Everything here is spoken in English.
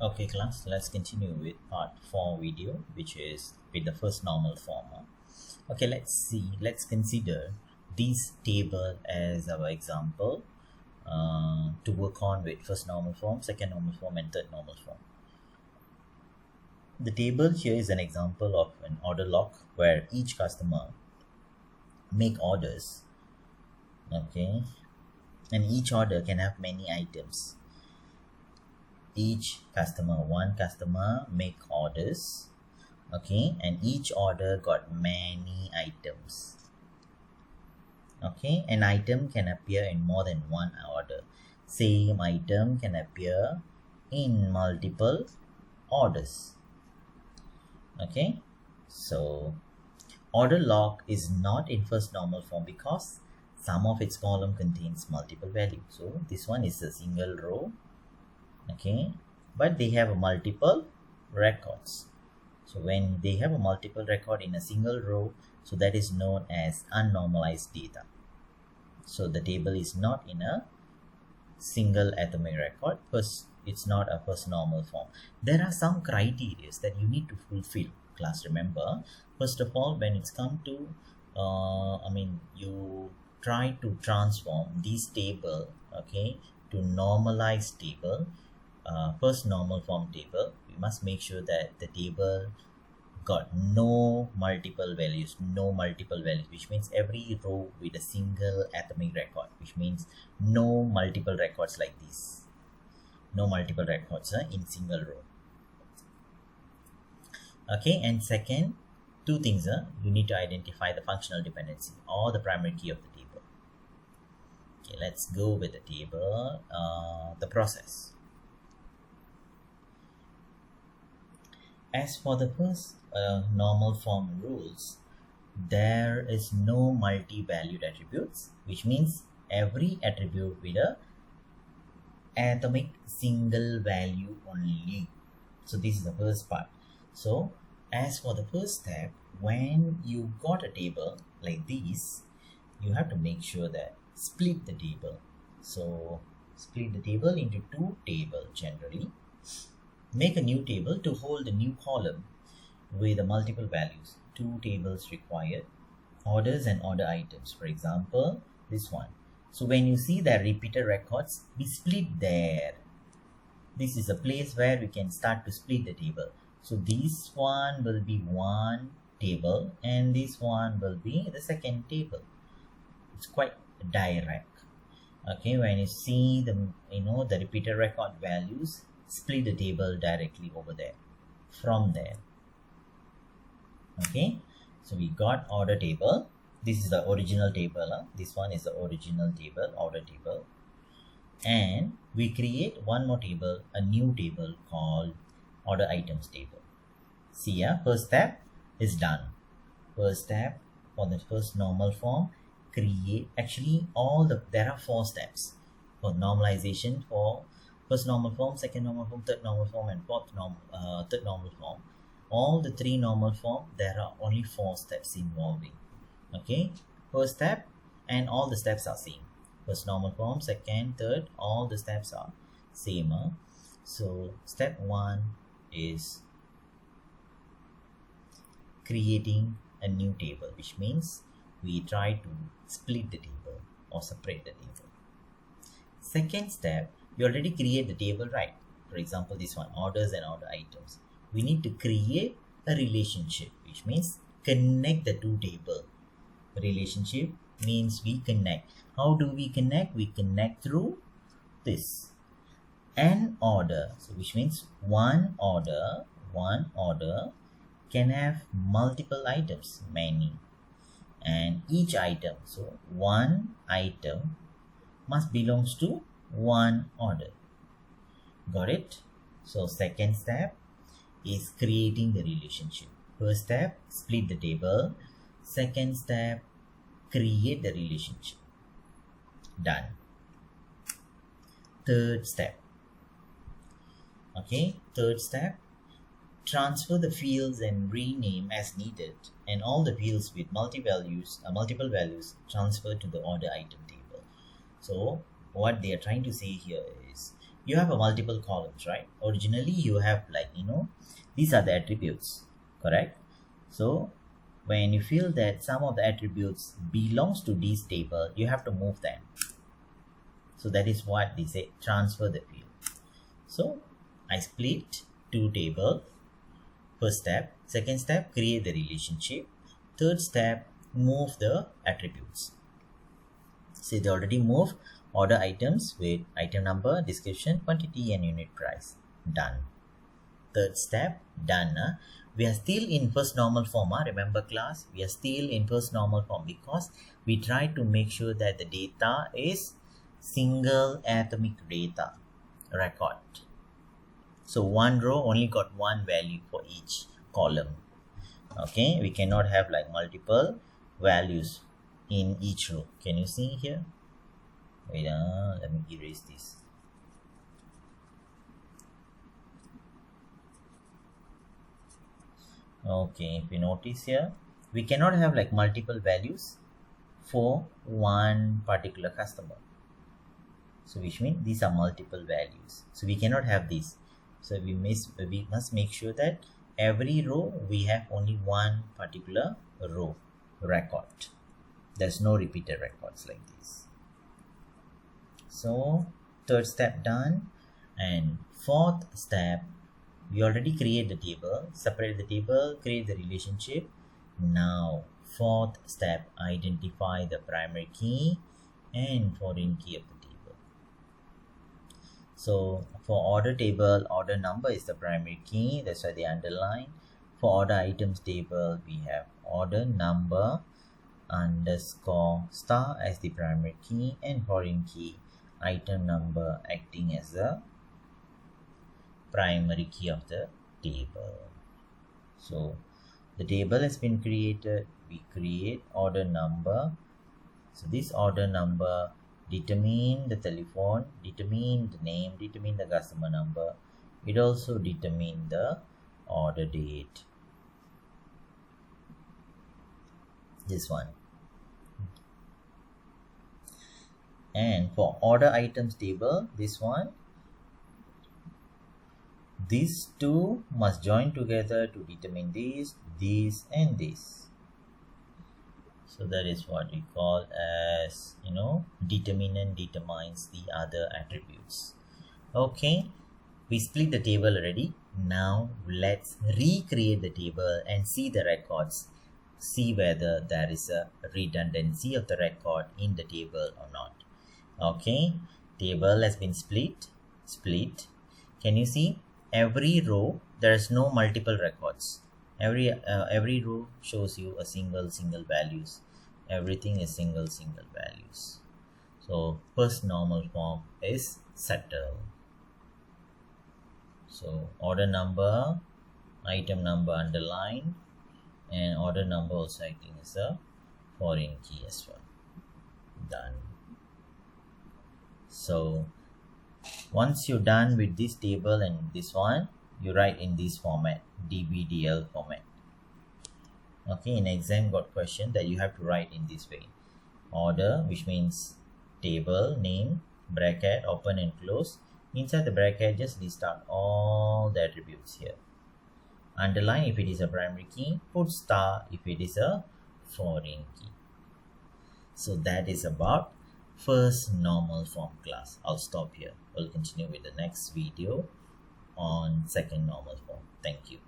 Okay, class, let's continue with part 4 video, which is with the first normal form. Okay, let's consider this table as our example to work on with first normal form, second normal form, and third normal form. The table here is an example of an order log where each customer make orders, okay, and each order can have many items. One customer make orders, okay, and each order got many items. Okay, an item can appear in more than one order. Same item can appear in multiple orders. Okay, so order log is not in first normal form because some of its column contains multiple values. So this one is a single row, okay, but they have multiple records. So when they have a multiple record in a single row, so that is known as unnormalized data. So the table is not in a single atomic record because it's not a first normal form. There are some criteria that you need to fulfill, class. Remember, first of all, when it's come to you try to transform this table, okay, to normalized table, first normal form table, we must make sure that the table got no multiple values, which means every row with a single atomic record, which means no multiple records like this, no multiple records in single row. Okay, and second, two things, you need to identify the functional dependency or the primary key of the table. Okay, let's go with the table, the process. As for the first normal form rules, there is no multi-valued attributes, which means every attribute with a atomic single value only. So this is the first part. So as for the first step, when you got a table like this, you have to make sure that split the table. So split the table into two tables generally. Make a new table to hold a new column with the multiple values. Two tables required, orders and order items. For example, this one. So when you see the repeated records, we split there. This is a place where we can start to split the table. So this one will be one table and this one will be the second table. It's quite direct. Okay, when you see the repeated record values, split the table directly over there from there. Okay, so we got order table. This is the original table. This one is the original table, order table. And we create one more table, a new table called order items table. See, first step is done. First step for the first normal form, create, actually there are 4 steps for normalization for first normal form, second normal form, third normal form, and third normal form. All the 3 normal form, there are only 4 steps involving. Okay, first step and all the steps are same. First normal form, second, third, all the steps are same. So step 1 is creating a new table, which means we try to split the table or separate the table. Second step, you already create the table, right? For example, this one, orders and order items. We need to create a relationship, which means connect the two tables. Relationship means we connect. How do we connect? We connect through this. An order, so which means one order can have multiple items, many. And each item, so one item must belongs to one order. Got it? So second step is creating the relationship. First step, split the table. Second step, create the relationship. Done. Third step. Okay, third step, transfer the fields and rename as needed, and all the fields with multiple values transfer to the order item table. So what they are trying to say here is you have a multiple columns, right? Originally you have like, these are the attributes, correct? So when you feel that some of the attributes belongs to this table, you have to move them. So that is what they say, transfer the field. So I split two table. First step. Second step, create the relationship. Third step, move the attributes. See, they already moved order items with item number, description, quantity, and unit price. Done. Third step, done. We are still in first normal form. Remember class, we are still in first normal form because we try to make sure that the data is single atomic data record. So one row only got one value for each column. Okay, we cannot have like multiple values in each row. Can you see here? Wait, let me erase this. Okay, if you notice here, we cannot have like multiple values for one particular customer. So which means these are multiple values. So we cannot have this. So we must make sure that every row we have only one particular row record. There's no repeated records like this. So third step done, and fourth step, we already create the table, separate the table, create the relationship. Now fourth step, identify the primary key and foreign key of the table. So for order table, order number is the primary key, that's why they underline. For order items table, we have order number underscore star as the primary key and foreign key item number acting as the primary key of the table. So the table has been created. We create order number. So this order number determine the telephone, determine the name, determine the customer number. It also determine the order date. This one. And for order items table, this one, these two must join together to determine this, and this. So that is what we call as, determinant determines the other attributes. Okay, we split the table already. Now let's recreate the table and see the records. See whether there is a redundancy of the record in the table or not. Okay, table has been split. Can you see every row there is no multiple records? Every row shows you a single values. Everything is single values. So first normal form is settled. So order number, item number underline, and order number also acting as a foreign key as well. Done. So once you're done with this table and this one, you write in this format, DBDL format. Okay, in exam got question that you have to write in this way. Order, which means table name, bracket, open and close. Inside the bracket, just list out all the attributes here. Underline if it is a primary key, put star if it is a foreign key. So that is about first normal form class. I'll stop here. We'll continue with the next video on second normal form. Thank you.